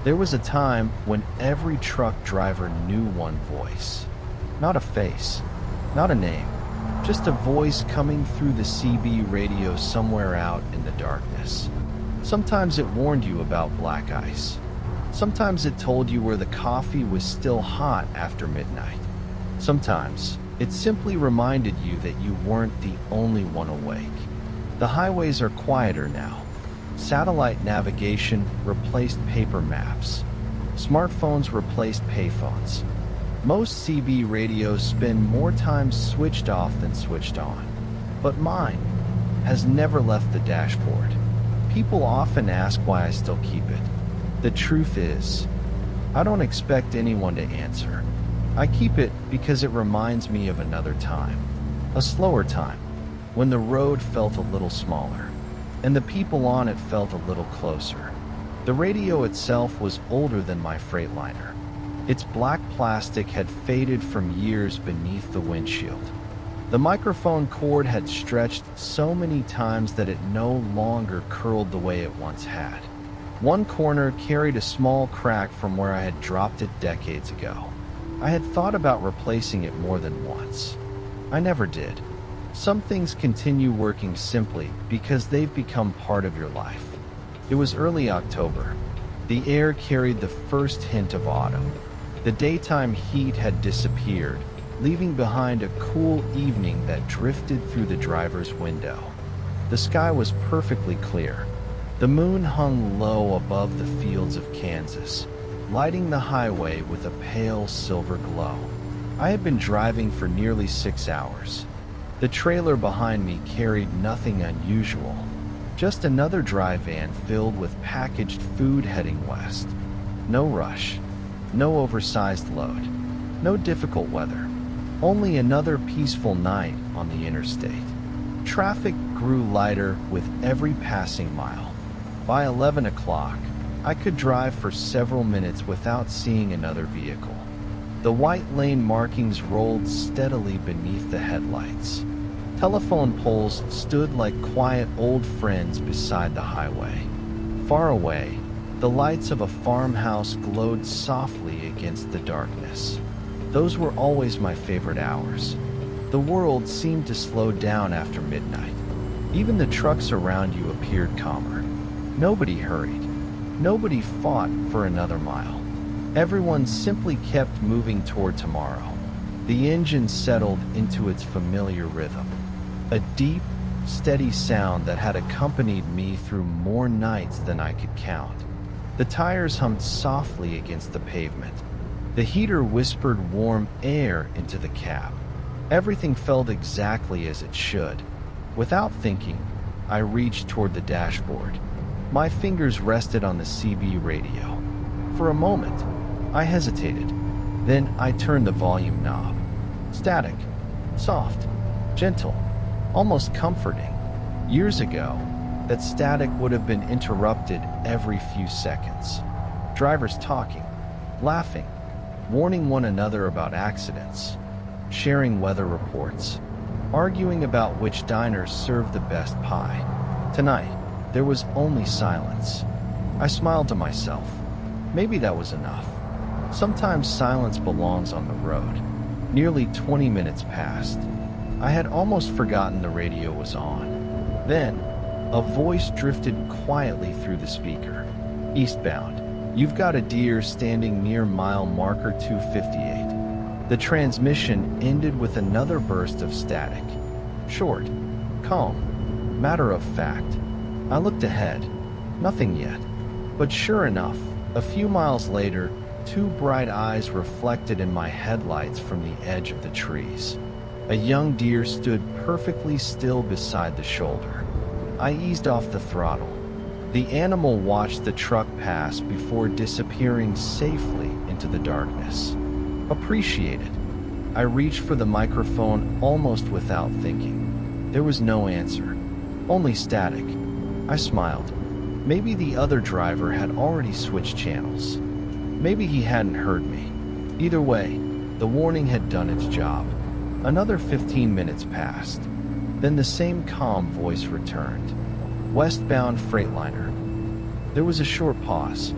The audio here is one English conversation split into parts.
There was a time when every truck driver knew one voice. Not a face, not a name, just a voice coming through the CB radio somewhere out in the darkness. Sometimes it warned you about black ice. Sometimes it told you where the coffee was still hot after midnight. Sometimes it simply reminded you that you weren't the only one awake. The highways are quieter now. Satellite navigation replaced paper maps. Smartphones replaced payphones. Most CB radios spend more time switched off than switched on. But mine has never left the dashboard. People often ask why I still keep it. The truth is, I don't expect anyone to answer. I keep it because it reminds me of another time. A slower time, when the road felt a little smaller, and the people on it felt a little closer. The radio itself was older than my Freightliner. Its black plastic had faded from years beneath the windshield. The microphone cord had stretched so many times that it no longer curled the way it once had. One corner carried a small crack from where I had dropped it decades ago. I had thought about replacing it more than once. I never did. Some things continue working simply because they've become part of your life. It was early October. The air carried the first hint of autumn. The daytime heat had disappeared, leaving behind a cool evening that drifted through the driver's window. The sky was perfectly clear. The moon hung low above the fields of Kansas, lighting the highway with a pale silver glow. I had been driving for nearly 6 hours. The trailer behind me carried nothing unusual, just another dry van filled with packaged food heading west. No rush, no oversized load, no difficult weather, only another peaceful night on the interstate. Traffic grew lighter with every passing mile. By 11 o'clock, I could drive for several minutes without seeing another vehicle. The white lane markings rolled steadily beneath the headlights. Telephone poles stood like quiet old friends beside the highway. Far away, the lights of a farmhouse glowed softly against the darkness. Those were always my favorite hours. The world seemed to slow down after midnight. Even the trucks around you appeared calmer. Nobody hurried. Nobody fought for another mile. Everyone simply kept moving toward tomorrow. The engine settled into its familiar rhythm. A deep, steady sound that had accompanied me through more nights than I could count. The tires hummed softly against the pavement. The heater whispered warm air into the cab. Everything felt exactly as it should. Without thinking, I reached toward the dashboard. My fingers rested on the CB radio. For a moment, I hesitated. Then I turned the volume knob. Static, soft, gentle, almost comforting. Years ago, that static would have been interrupted every few seconds. Drivers talking, laughing, warning one another about accidents, sharing weather reports, arguing about which diners serve the best pie. Tonight, there was only silence. I smiled to myself. Maybe that was enough. Sometimes silence belongs on the road. Nearly 20 minutes passed. I had almost forgotten the radio was on. Then, a voice drifted quietly through the speaker. Eastbound. You've got a deer standing near mile marker 258. The transmission ended with another burst of static. Short, calm, matter of fact. I looked ahead. Nothing yet. But sure enough, a few miles later, two bright eyes reflected in my headlights from the edge of the trees. A young deer stood perfectly still beside the shoulder. I eased off the throttle. The animal watched the truck pass before disappearing safely into the darkness. Appreciated. I reached for the microphone almost without thinking. There was no answer, only static. I smiled. Maybe the other driver had already switched channels. Maybe he hadn't heard me. Either way, the warning had done its job. Another 15 minutes passed. Then the same calm voice returned. Westbound Freightliner. There was a short pause.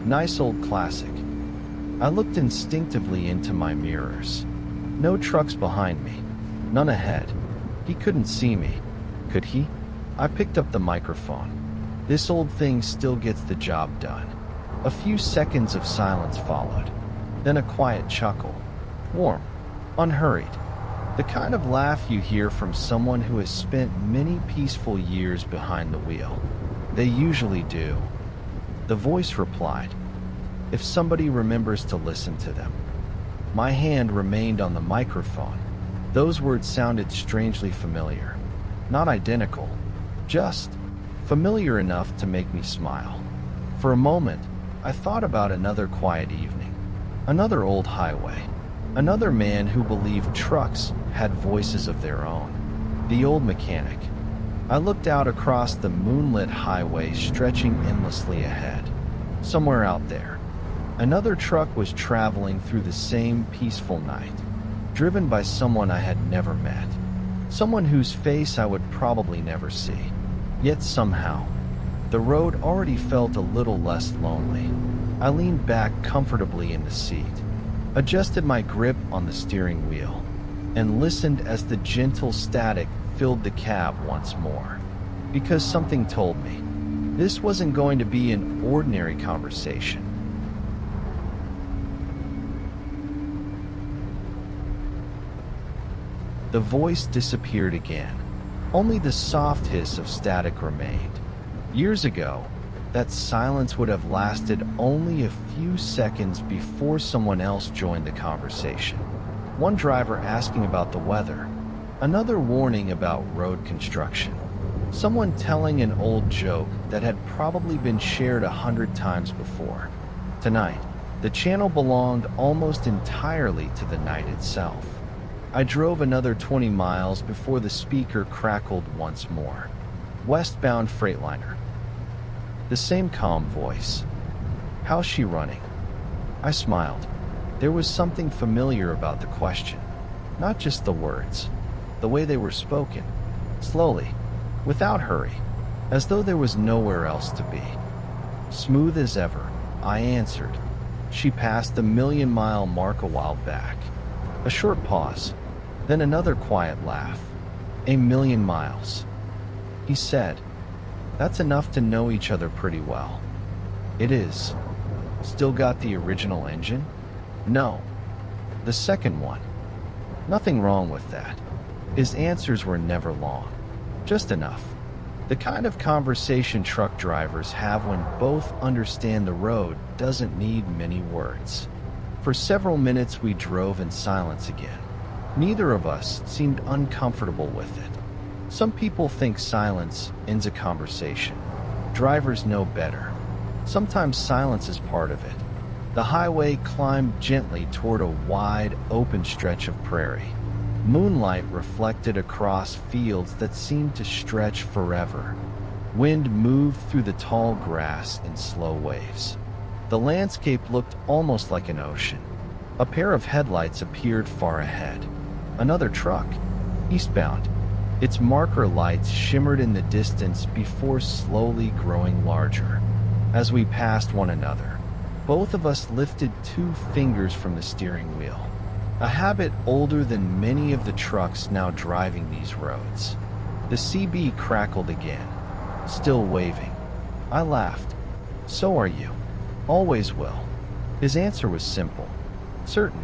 Nice old classic. I looked instinctively into my mirrors. No trucks behind me. None ahead. He couldn't see me, could he? I picked up the microphone. This old thing still gets the job done. A few seconds of silence followed. Then a quiet chuckle. Warm. Unhurried. The kind of laugh you hear from someone who has spent many peaceful years behind the wheel. They usually do. The voice replied, "If somebody remembers to listen to them." My hand remained on the microphone. Those words sounded strangely familiar. Not identical, just familiar enough to make me smile. For a moment, I thought about another quiet evening, another old highway, another man who believed trucks had voices of their own. The old mechanic. I looked out across the moonlit highway stretching endlessly ahead. Somewhere out there, another truck was traveling through the same peaceful night, driven by someone I had never met, someone whose face I would probably never see. Yet somehow, the road already felt a little less lonely. I leaned back comfortably in the seat, adjusted my grip on the steering wheel, and listened as the gentle static filled the cab once more. Because something told me, this wasn't going to be an ordinary conversation. The voice disappeared again. Only the soft hiss of static remained. Years ago, that silence would have lasted only a few seconds before someone else joined the conversation. One driver asking about the weather, another warning about road construction, someone telling an old joke that had probably been shared 100 times before. Tonight, the channel belonged almost entirely to the night itself. I drove another 20 miles before the speaker crackled once more. Westbound Freightliner. The same calm voice. "How's she running?" I smiled. There was something familiar about the question. Not just the words, the way they were spoken. Slowly, without hurry, as though there was nowhere else to be. Smooth as ever, I answered. She passed the million-mile mark a while back. A short pause, then another quiet laugh. "A million miles." He said, "That's enough to know each other pretty well." "It is." "Still got the original engine?" "No. The second one." Nothing wrong with that. His answers were never long. Just enough. The kind of conversation truck drivers have when both understand the road doesn't need many words. For several minutes we drove in silence again. Neither of us seemed uncomfortable with it. Some people think silence ends a conversation. Drivers know better. Sometimes silence is part of it. The highway climbed gently toward a wide, open stretch of prairie. Moonlight reflected across fields that seemed to stretch forever. Wind moved through the tall grass in slow waves. The landscape looked almost like an ocean. A pair of headlights appeared far ahead. Another truck, eastbound. Its marker lights shimmered in the distance before slowly growing larger. As we passed one another, both of us lifted 2 fingers from the steering wheel, a habit older than many of the trucks now driving these roads. The CB crackled again, still waving. I laughed. "So are you. Always will." His answer was simple, certain.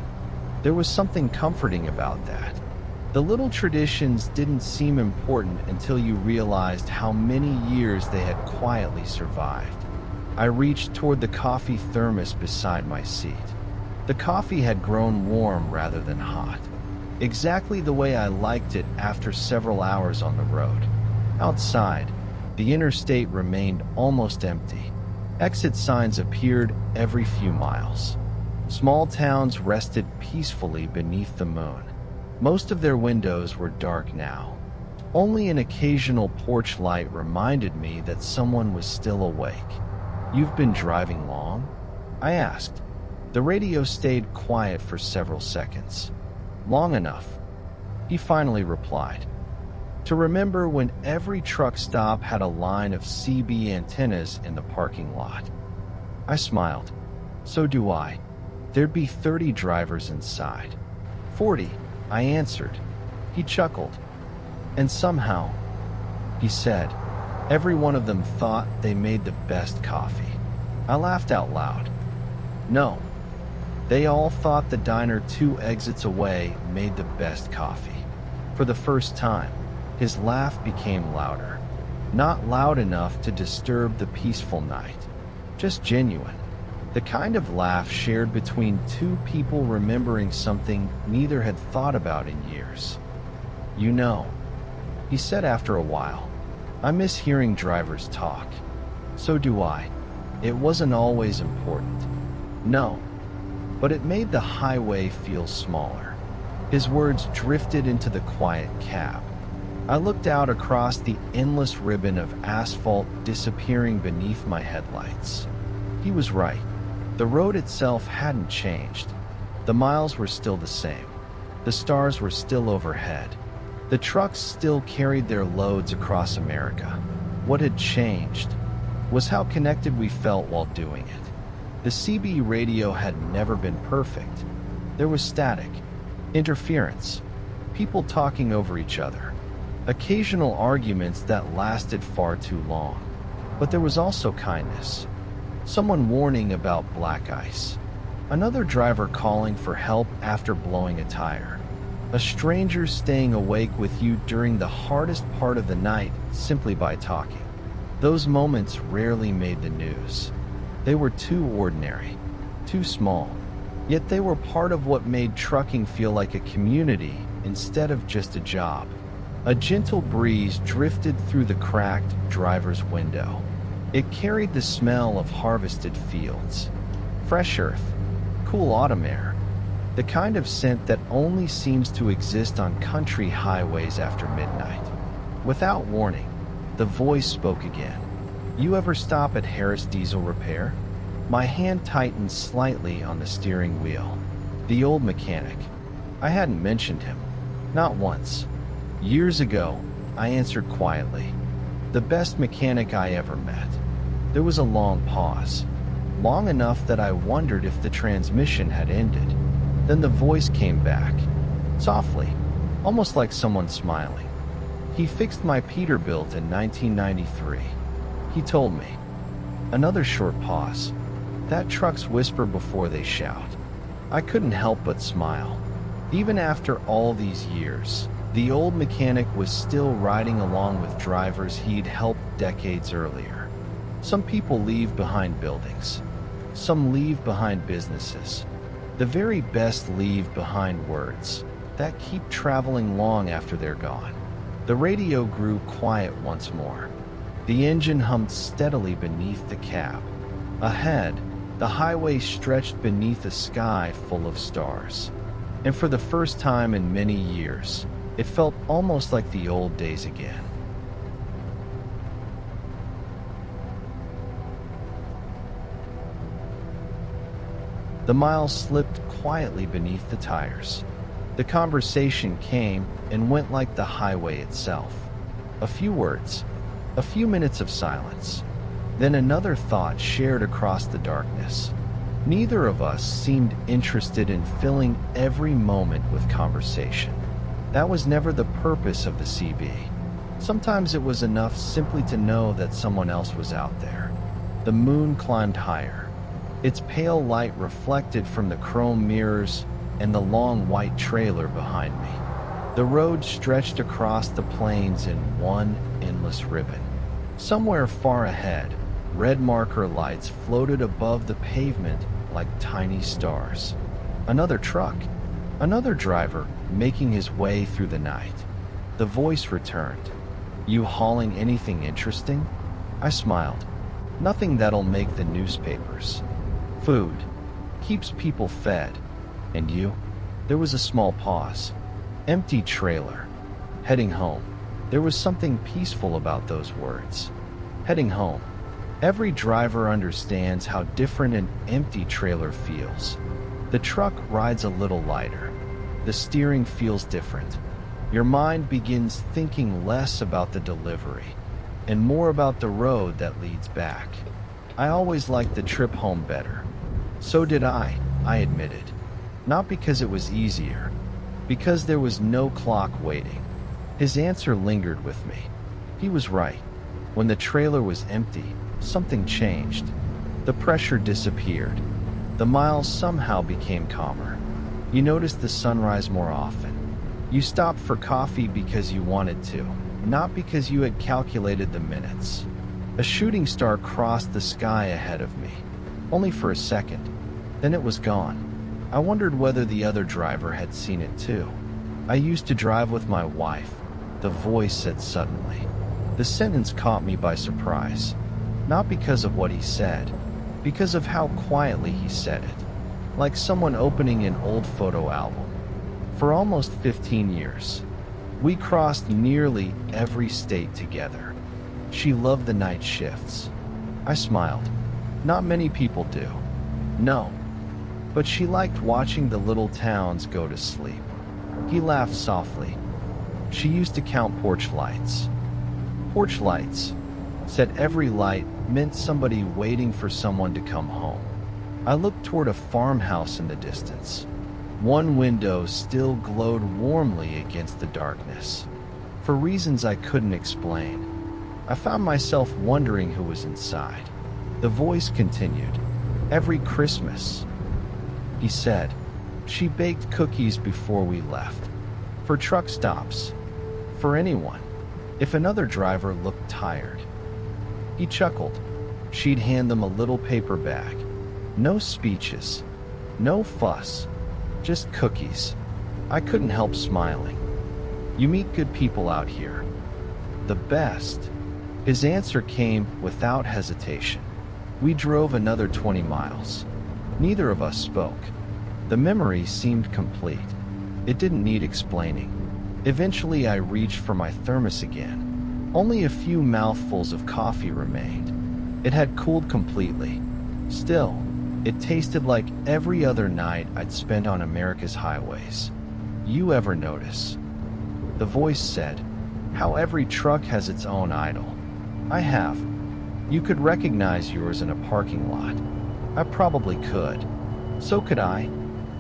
There was something comforting about that. The little traditions didn't seem important until you realized how many years they had quietly survived. I reached toward the coffee thermos beside my seat. The coffee had grown warm rather than hot, exactly the way I liked it after several hours on the road. Outside, the interstate remained almost empty. Exit signs appeared every few miles. Small towns rested peacefully beneath the moon. Most of their windows were dark now. Only an occasional porch light reminded me that someone was still awake. "You've been driving long?" I asked. The radio stayed quiet for several seconds. "Long enough," he finally replied. "To remember when every truck stop had a line of CB antennas in the parking lot." I smiled. So do I. There'd be 30 drivers inside. 40, I answered. He chuckled. And somehow, he said, every one of them thought they made the best coffee. I laughed out loud. No. They all thought the diner 2 exits away made the best coffee. For the first time, his laugh became louder. Not loud enough to disturb the peaceful night. Just genuine. The kind of laugh shared between 2 people remembering something neither had thought about in years. You know, he said after a while, I miss hearing drivers talk. So do I. It wasn't always important. No. But it made the highway feel smaller. His words drifted into the quiet cab. I looked out across the endless ribbon of asphalt disappearing beneath my headlights. He was right. The road itself hadn't changed. The miles were still the same. The stars were still overhead. The trucks still carried their loads across America. What had changed was how connected we felt while doing it. The CB radio had never been perfect. There was static, interference, people talking over each other, occasional arguments that lasted far too long. But there was also kindness. Someone warning about black ice. Another driver calling for help after blowing a tire. A stranger staying awake with you during the hardest part of the night simply by talking. Those moments rarely made the news. They were too ordinary, too small, yet they were part of what made trucking feel like a community instead of just a job. A gentle breeze drifted through the cracked driver's window. It carried the smell of harvested fields, fresh earth, cool autumn air, the kind of scent that only seems to exist on country highways after midnight. Without warning, the voice spoke again. You ever stop at Harris Diesel Repair? My hand tightened slightly on the steering wheel. The old mechanic. I hadn't mentioned him. Not once. Years ago, I answered quietly. The best mechanic I ever met. There was a long pause. Long enough that I wondered if the transmission had ended. Then the voice came back. Softly, almost like someone smiling. He fixed my Peterbilt in 1993. He told me. Another short pause. That trucks whisper before they shout. I couldn't help but smile. Even after all these years, the old mechanic was still riding along with drivers he'd helped decades earlier. Some people leave behind buildings. Some leave behind businesses. The very best leave behind words that keep traveling long after they're gone. The radio grew quiet once more. The engine hummed steadily beneath the cab. Ahead, the highway stretched beneath a sky full of stars. And for the first time in many years, it felt almost like the old days again. The miles slipped quietly beneath the tires. The conversation came and went like the highway itself. A few words. A few minutes of silence. Then another thought shared across the darkness. Neither of us seemed interested in filling every moment with conversation. That was never the purpose of the CB. Sometimes it was enough simply to know that someone else was out there. The moon climbed higher. Its pale light reflected from the chrome mirrors and the long white trailer behind me. The road stretched across the plains in one endless ribbon. Somewhere far ahead, red marker lights floated above the pavement like tiny stars. Another truck, another driver making his way through the night. The voice returned. You hauling anything interesting? I smiled. Nothing that'll make the newspapers. Food. Keeps people fed. And you? There was a small pause. Empty trailer. Heading home. There was something peaceful about those words. Heading home. Every driver understands how different an empty trailer feels. The truck rides a little lighter. The steering feels different. Your mind begins thinking less about the delivery and more about the road that leads back. I always liked the trip home better. So did I admitted. Not because it was easier, because there was no clock waiting. His answer lingered with me. He was right. When the trailer was empty, something changed. The pressure disappeared. The miles somehow became calmer. You noticed the sunrise more often. You stopped for coffee because you wanted to, not because you had calculated the minutes. A shooting star crossed the sky ahead of me, only for a second. Then it was gone. I wondered whether the other driver had seen it too. "I used to drive with my wife," the voice said suddenly. The sentence caught me by surprise, not because of what he said, because of how quietly he said it, like someone opening an old photo album. For almost 15 years, we crossed nearly every state together. She loved the night shifts. I smiled. Not many people do. No. But she liked watching the little towns go to sleep. He laughed softly. She used to count porch lights. Porch lights, said every light meant somebody waiting for someone to come home. I looked toward a farmhouse in the distance. One window still glowed warmly against the darkness. For reasons I couldn't explain, I found myself wondering who was inside. The voice continued. "Every Christmas," he said, "she baked cookies before we left. For truck stops. For anyone. If another driver looked tired." He chuckled. She'd hand them a little paper bag. No speeches. No fuss. Just cookies. I couldn't help smiling. "You meet good people out here." "The best." His answer came without hesitation. We drove another 20 miles. Neither of us spoke. The memory seemed complete. It didn't need explaining. Eventually I reached for my thermos again. Only a few mouthfuls of coffee remained. It had cooled completely. Still, it tasted like every other night I'd spent on America's highways. "You ever notice," the voice said, "how every truck has its own idol?" "I have." "You could recognize yours in a parking lot." I probably could. So could I.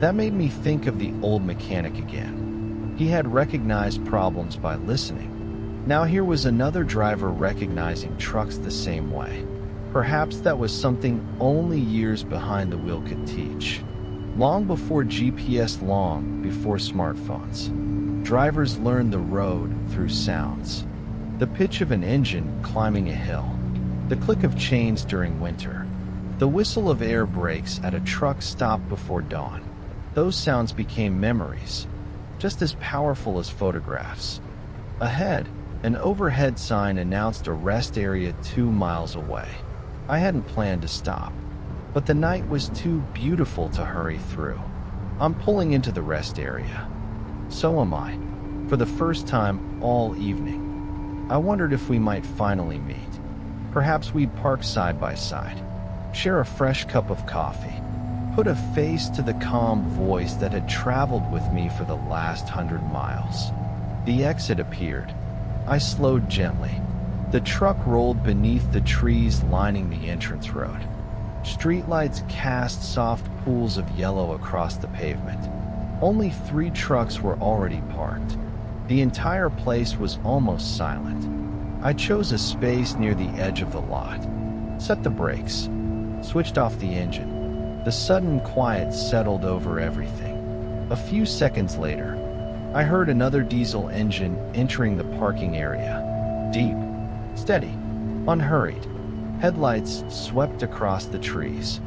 That made me think of the old mechanic again. He had recognized problems by listening. Now here was another driver recognizing trucks the same way. Perhaps that was something only years behind the wheel could teach. Long before GPS, long before smartphones, drivers learned the road through sounds. The pitch of an engine climbing a hill, the click of chains during winter, the whistle of air brakes at a truck stop before dawn. Those sounds became memories, just as powerful as photographs. Ahead, an overhead sign announced a rest area 2 miles away. I hadn't planned to stop, but the night was too beautiful to hurry through. "I'm pulling into the rest area." So am I, for the first time all evening. I wondered if we might finally meet. Perhaps we'd park side by side, share a fresh cup of coffee, put a face to the calm voice that had traveled with me for the last 100 miles. The exit appeared. I slowed gently. The truck rolled beneath the trees lining the entrance road. Streetlights cast soft pools of yellow across the pavement. Only 3 trucks were already parked. The entire place was almost silent. I chose a space near the edge of the lot, set the brakes, switched off the engine. The sudden quiet settled over everything. A few seconds later, I heard another diesel engine entering the parking area. Deep, steady, unhurried. Headlights swept across the trees.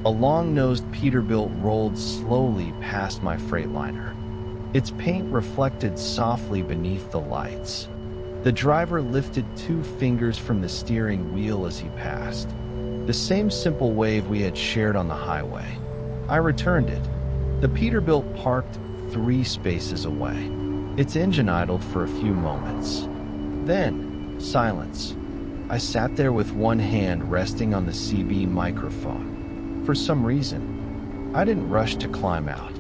A long-nosed Peterbilt rolled slowly past my Freightliner. Its paint reflected softly beneath the lights. The driver lifted 2 fingers from the steering wheel as he passed. The same simple wave we had shared on the highway. I returned it. The Peterbilt parked 3 spaces away. Its engine idled for a few moments. Then, silence. I sat there with one hand resting on the CB microphone. For some reason, I didn't rush to climb out.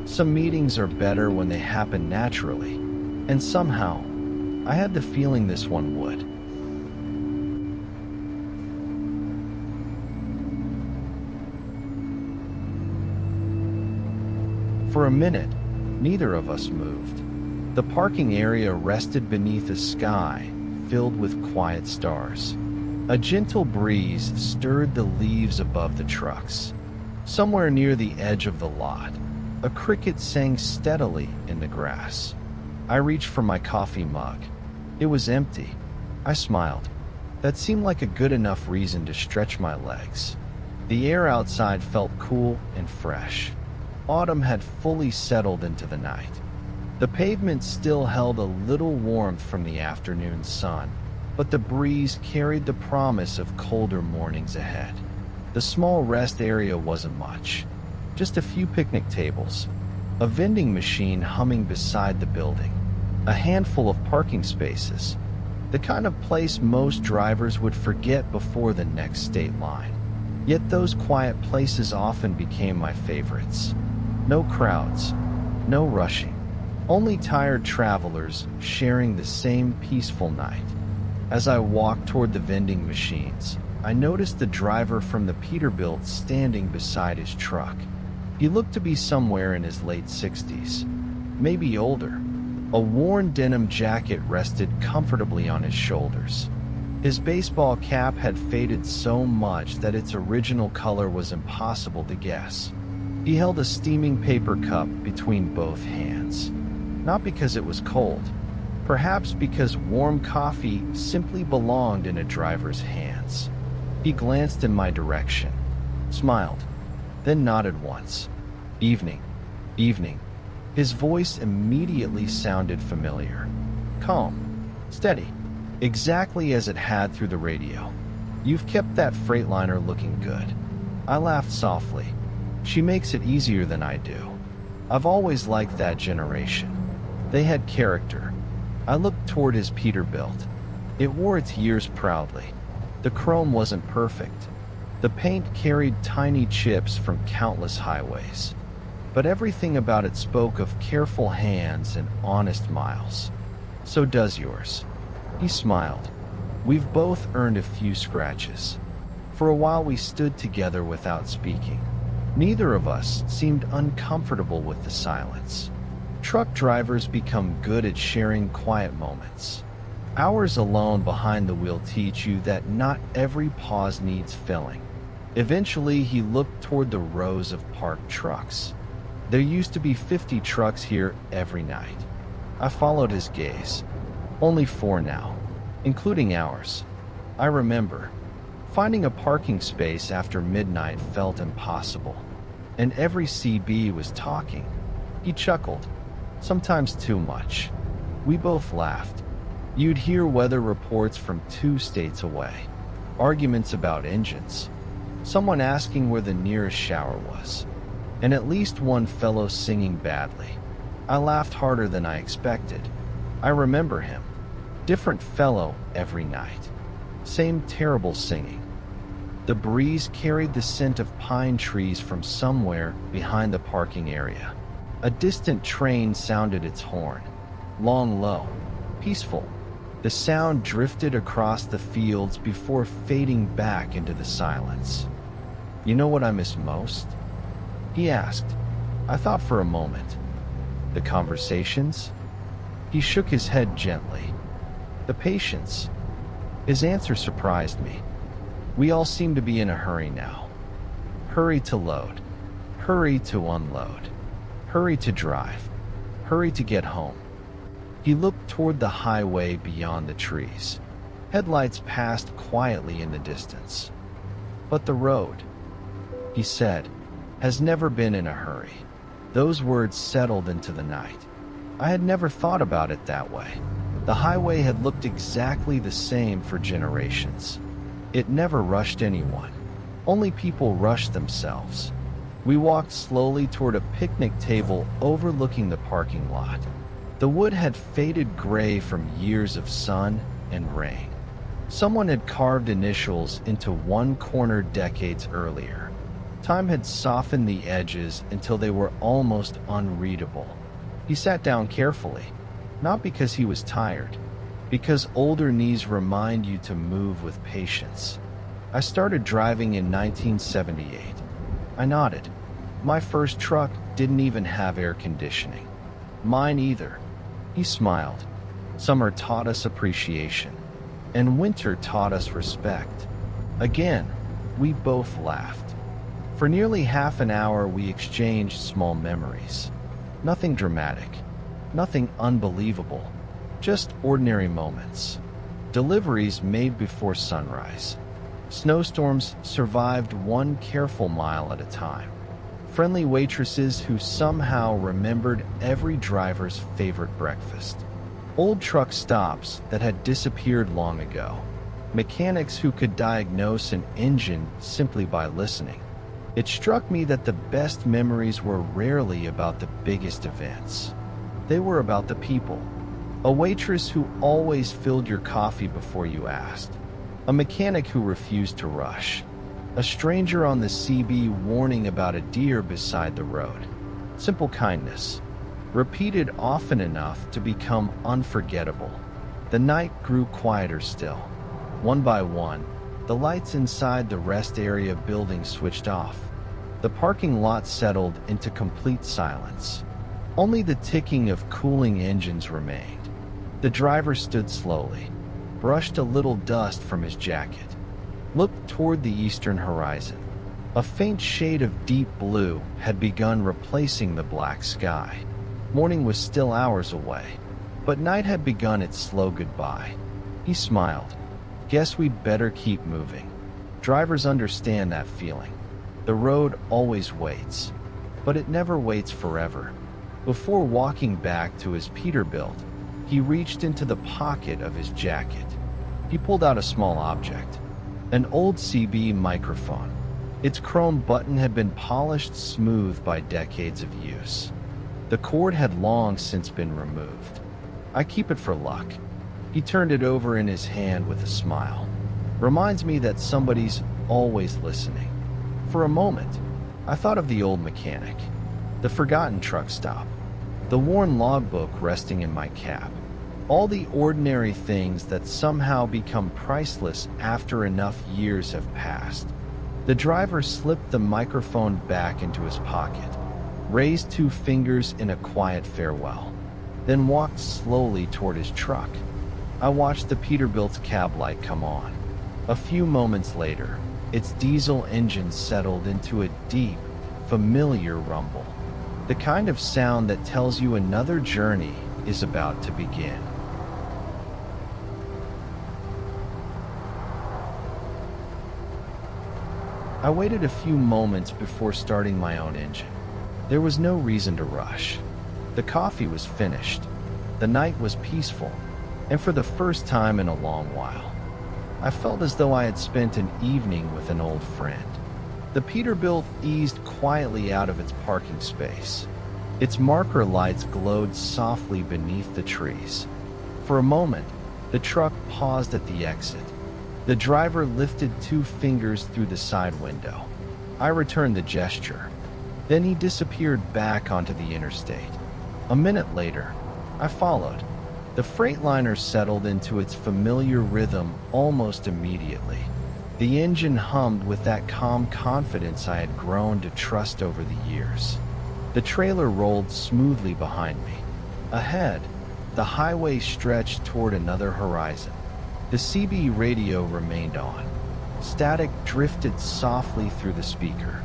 Some meetings are better when they happen naturally, and somehow, I had the feeling this one would. For a minute, neither of us moved. The parking area rested beneath a sky filled with quiet stars. A gentle breeze stirred the leaves above the trucks. Somewhere near the edge of the lot, a cricket sang steadily in the grass. I reached for my coffee mug. It was empty. I smiled. That seemed like a good enough reason to stretch my legs. The air outside felt cool and fresh. Autumn had fully settled into the night. The pavement still held a little warmth from the afternoon sun, but the breeze carried the promise of colder mornings ahead. The small rest area wasn't much. Just a few picnic tables, a vending machine humming beside the building, a handful of parking spaces, the kind of place most drivers would forget before the next state line. Yet those quiet places often became my favorites. No crowds, no rushing, only tired travelers sharing the same peaceful night. As I walked toward the vending machines, I noticed the driver from the Peterbilt standing beside his truck. He looked to be somewhere in his late 60s, maybe older. A worn denim jacket rested comfortably on his shoulders. His baseball cap had faded so much that its original color was impossible to guess. He held a steaming paper cup between both hands. Not because it was cold, perhaps because warm coffee simply belonged in a driver's hands. He glanced in my direction, smiled, then nodded once. Evening, evening. His voice immediately sounded familiar. Calm, steady, exactly as it had through the radio. You've kept that Freightliner looking good. I laughed softly. She makes it easier than I do. I've always liked that generation. They had character. I looked toward his Peterbilt. It wore its years proudly. The chrome wasn't perfect. The paint carried tiny chips from countless highways. But everything about it spoke of careful hands and honest miles. So does yours. He smiled. We've both earned a few scratches. For a while we stood together without speaking. Neither of us seemed uncomfortable with the silence. Truck drivers become good at sharing quiet moments. Hours alone behind the wheel teach you that not every pause needs filling. Eventually, he looked toward the rows of parked trucks. There used to be 50 trucks here every night. I followed his gaze. Only 4 now, including ours. I remember. Finding a parking space after midnight felt impossible. And every CB was talking. He chuckled. Sometimes too much. We both laughed. You'd hear weather reports from 2 states away. Arguments about engines. Someone asking where the nearest shower was. And at least one fellow singing badly. I laughed harder than I expected. I remember him. Different fellow every night. Same terrible singing. The breeze carried the scent of pine trees from somewhere behind the parking area. A distant train sounded its horn. Long, low, peaceful. The sound drifted across the fields before fading back into the silence. You know what I miss most? He asked. I thought for a moment. The conversations? He shook his head gently. The patience. His answer surprised me. We all seem to be in a hurry now. Hurry to load. Hurry to unload. Hurry to drive. Hurry to get home. He looked toward the highway beyond the trees. Headlights passed quietly in the distance. But the road, he said, has never been in a hurry. Those words settled into the night. I had never thought about it that way. The highway had looked exactly the same for generations. It never rushed anyone. Only people rushed themselves. We walked slowly toward a picnic table overlooking the parking lot. The wood had faded gray from years of sun and rain. Someone had carved initials into one corner decades earlier. Time had softened the edges until they were almost unreadable. He sat down carefully, not because he was tired, because older knees remind you to move with patience. I started driving in 1978. I nodded. My first truck, didn't even have air conditioning. Mine either. He smiled. Summer taught us appreciation, and winter taught us respect. Again, we both laughed. For nearly half an hour, we exchanged small memories. Nothing dramatic, nothing unbelievable, just ordinary moments. Deliveries made before sunrise. Snowstorms survived one careful mile at a time. Friendly waitresses who somehow remembered every driver's favorite breakfast. Old truck stops that had disappeared long ago. Mechanics who could diagnose an engine simply by listening. It struck me that the best memories were rarely about the biggest events. They were about the people. A waitress who always filled your coffee before you asked. A mechanic who refused to rush. A stranger on the CB warning about a deer beside the road. Simple kindness, repeated often enough to become unforgettable. The night grew quieter still. One by one, the lights inside the rest area building switched off. The parking lot settled into complete silence. Only the ticking of cooling engines remained. The driver stood slowly, brushed a little dust from his jacket, looked toward the eastern horizon. A faint shade of deep blue had begun replacing the black sky. Morning was still hours away, but night had begun its slow goodbye. He smiled. Guess we'd better keep moving. Drivers understand that feeling. The road always waits, but it never waits forever. Before walking back to his Peterbilt, he reached into the pocket of his jacket. He pulled out a small object, an old CB microphone. Its chrome button had been polished smooth by decades of use. The cord had long since been removed. I keep it for luck. He turned it over in his hand with a smile. Reminds me that somebody's always listening. For a moment, I thought of the old mechanic, the forgotten truck stop, the worn logbook resting in my cab. All the ordinary things that somehow become priceless after enough years have passed. The driver slipped the microphone back into his pocket, raised 2 fingers in a quiet farewell, then walked slowly toward his truck. I watched the Peterbilt's cab light come on. A few moments later, its diesel engine settled into a deep, familiar rumble. The kind of sound that tells you another journey is about to begin. I waited a few moments before starting my own engine. There was no reason to rush. The coffee was finished. The night was peaceful, and for the first time in a long while, I felt as though I had spent an evening with an old friend. The Peterbilt eased quietly out of its parking space. Its marker lights glowed softly beneath the trees. For a moment, the truck paused at the exit. The driver lifted 2 fingers through the side window. I returned the gesture. Then he disappeared back onto the interstate. A minute later, I followed. The Freightliner settled into its familiar rhythm almost immediately. The engine hummed with that calm confidence I had grown to trust over the years. The trailer rolled smoothly behind me. Ahead, the highway stretched toward another horizon. The CB radio remained on. Static drifted softly through the speaker.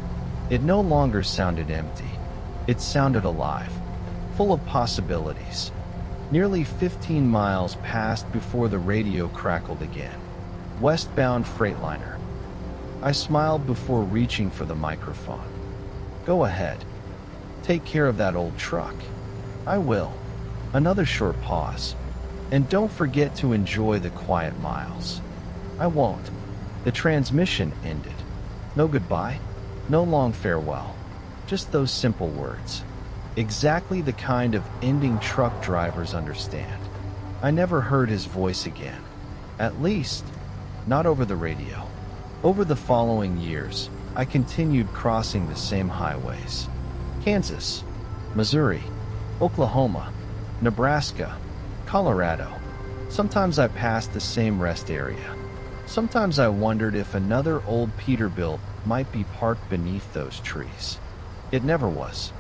It no longer sounded empty. It sounded alive, full of possibilities. Nearly 15 miles passed before the radio crackled again. Westbound Freightliner. I smiled before reaching for the microphone. Go ahead. Take care of that old truck. I will. Another short pause. And don't forget to enjoy the quiet miles. I won't. The transmission ended. No goodbye. No long farewell. Just those simple words. Exactly the kind of ending truck drivers understand. I never heard his voice again. At least, not over the radio. Over the following years, I continued crossing the same highways. Kansas, Missouri, Oklahoma, Nebraska, Colorado. Sometimes I passed the same rest area. Sometimes I wondered if another old Peterbilt might be parked beneath those trees. It never was.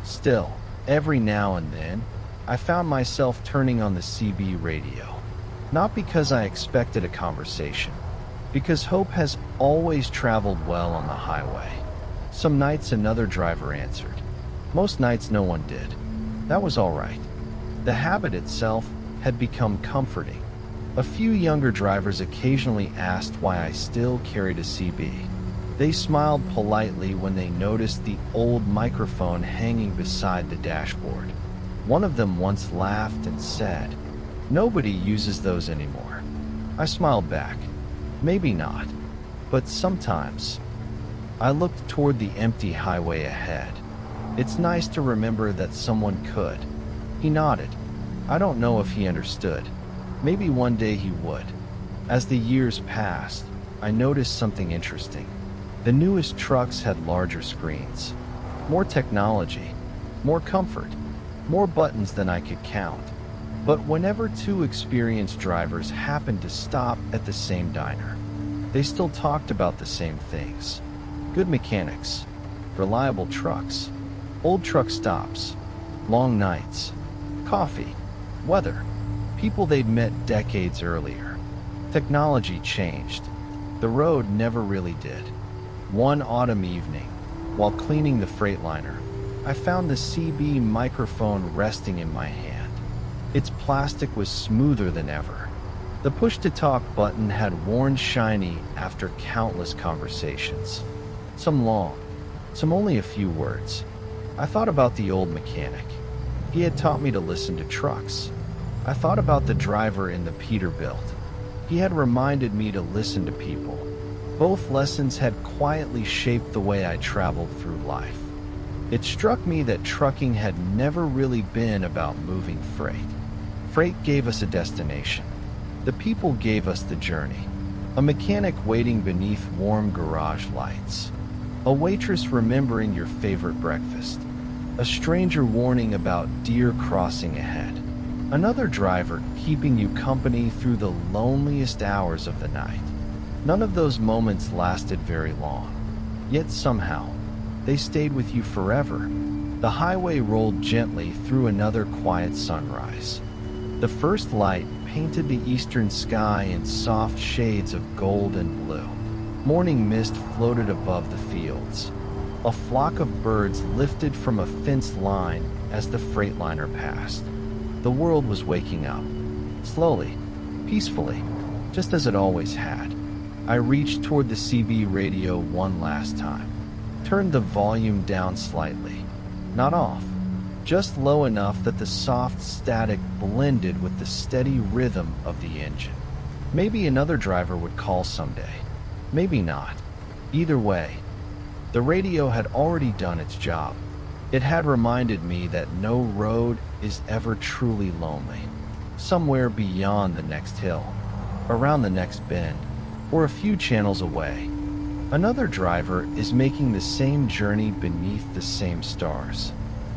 Still, every now and then, I found myself turning on the CB radio. Not because I expected a conversation, because hope has always traveled well on the highway. Some nights another driver answered. Most nights no one did. That was all right. The habit itself had become comforting. A few younger drivers occasionally asked why I still carried a CB. They smiled politely when they noticed the old microphone hanging beside the dashboard. One of them once laughed and said, "Nobody uses those anymore." I smiled back. Maybe not, but sometimes. I looked toward the empty highway ahead. It's nice to remember that someone could. He nodded. I don't know if he understood. Maybe one day he would. As the years passed, I noticed something interesting. The newest trucks had larger screens, more technology, more comfort, more buttons than I could count. But whenever two experienced drivers happened to stop at the same diner, they still talked about the same things. Good mechanics, reliable trucks, old truck stops, long nights, coffee, weather, people they'd met decades earlier. Technology changed. The road never really did. One autumn evening, while cleaning the Freightliner, I found the CB microphone resting in my hand. Its plastic was smoother than ever. The push-to-talk button had worn shiny after countless conversations. Some long, some only a few words. I thought about the old mechanic. He had taught me to listen to trucks. I thought about the driver in the Peterbilt. He had reminded me to listen to people. Both lessons had quietly shaped the way I traveled through life. It struck me that trucking had never really been about moving freight. Freight gave us a destination. The people gave us the journey. A mechanic waiting beneath warm garage lights. A waitress remembering your favorite breakfast. A stranger warning about deer crossing ahead. Another driver keeping you company through the loneliest hours of the night. None of those moments lasted very long. Yet somehow, they stayed with you forever. The highway rolled gently through another quiet sunrise. The first light painted the eastern sky in soft shades of gold and blue. Morning mist floated above the fields. A flock of birds lifted from a fence line as the Freightliner passed. The world was waking up. Slowly, peacefully, just as it always had. I reached toward the CB radio one last time. Turned the volume down slightly. Not off, just low enough that the soft static blended with the steady rhythm of the engine. Maybe another driver would call someday. Maybe not. Either way, the radio had already done its job. It had reminded me that no road is ever truly lonely. Somewhere beyond the next hill, around the next bend, or a few channels away, another driver is making the same journey beneath the same stars.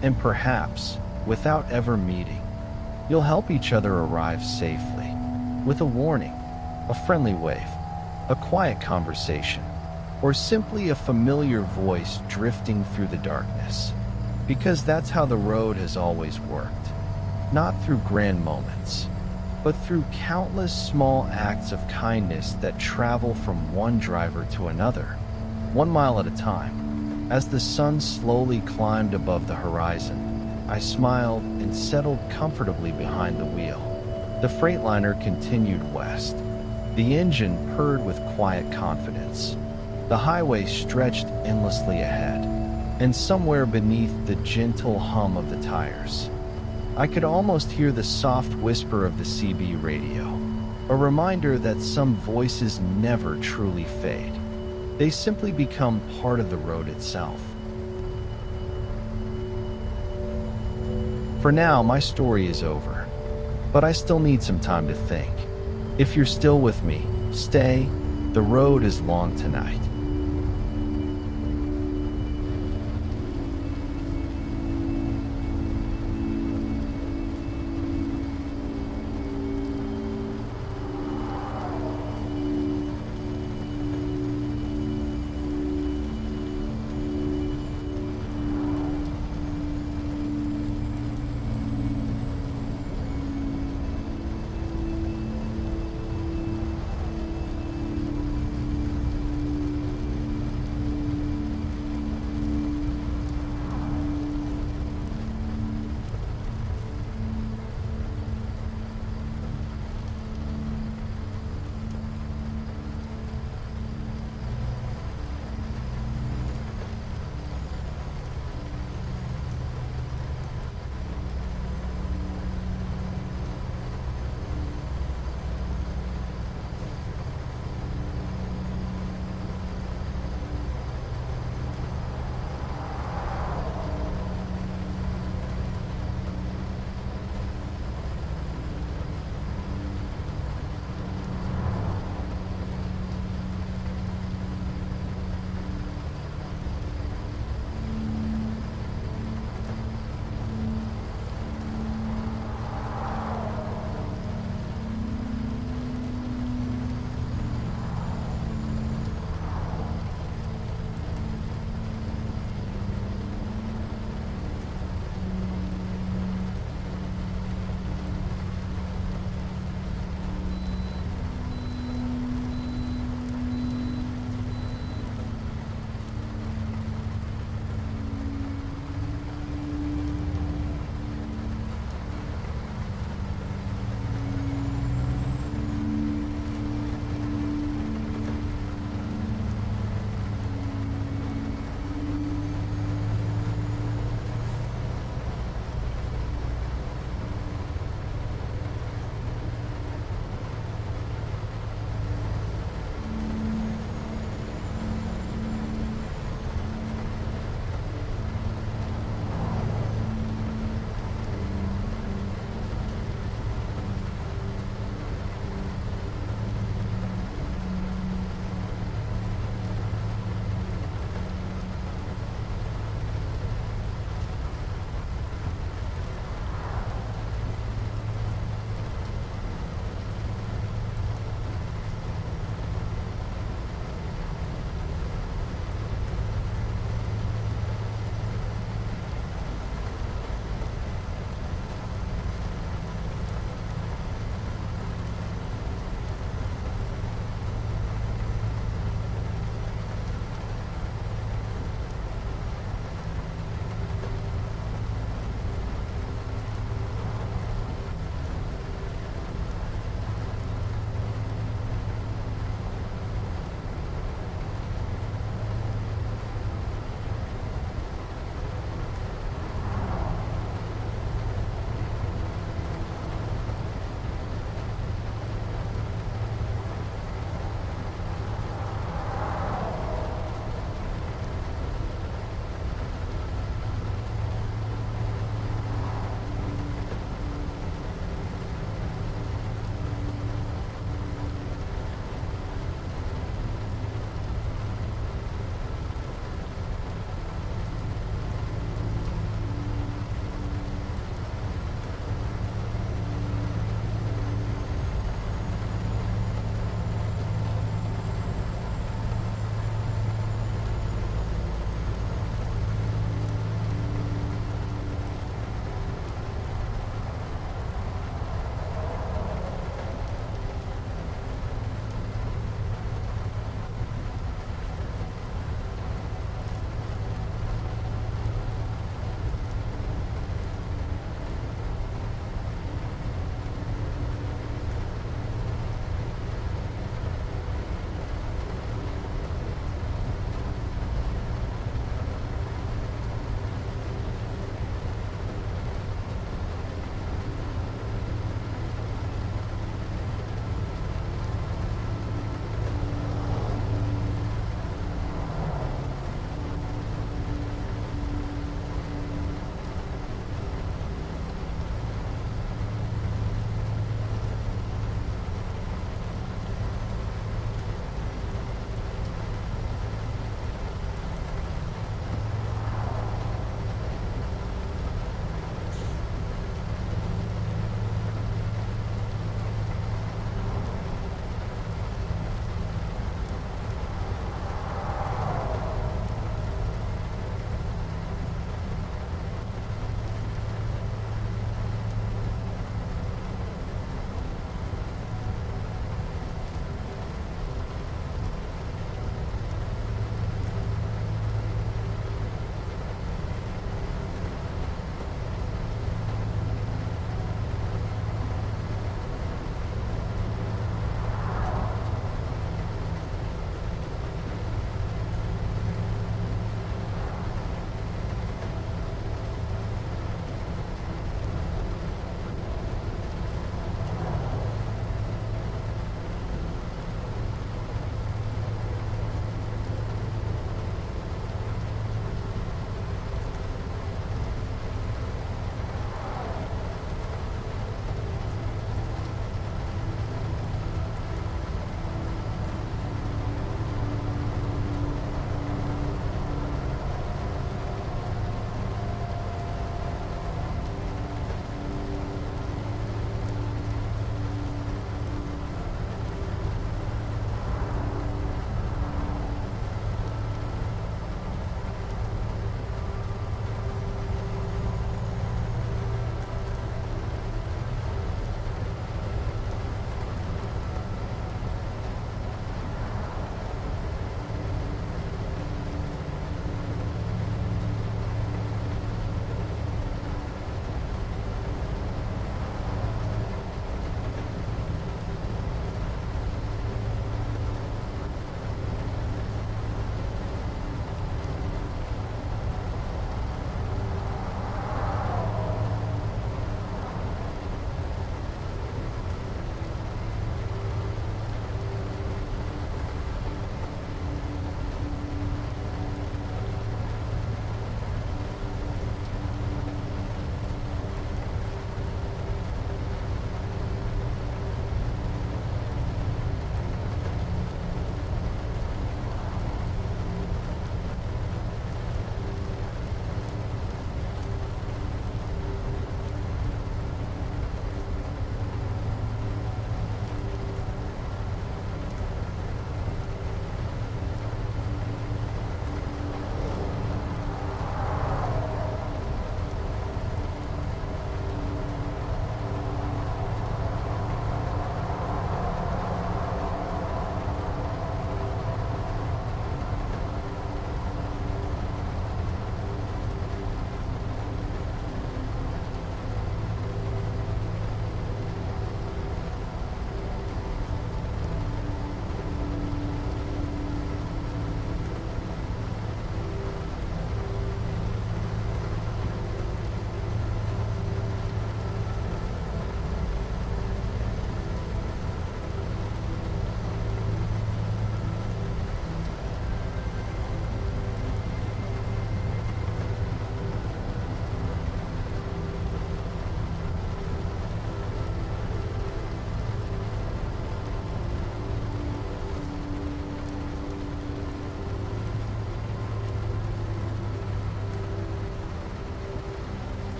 And perhaps, without ever meeting, you'll help each other arrive safely, with a warning, a friendly wave, a quiet conversation, or simply a familiar voice drifting through the darkness. Because that's how the road has always worked. Not through grand moments, but through countless small acts of kindness that travel from one driver to another, 1 mile at a time. As the sun slowly climbed above the horizon, I smiled and settled comfortably behind the wheel. The Freightliner continued west. The engine purred with quiet confidence. The highway stretched endlessly ahead, and somewhere beneath the gentle hum of the tires, I could almost hear the soft whisper of the CB radio, a reminder that some voices never truly fade. They simply become part of the road itself. For now, my story is over, but I still need some time to think. If you're still with me, stay. The road is long tonight.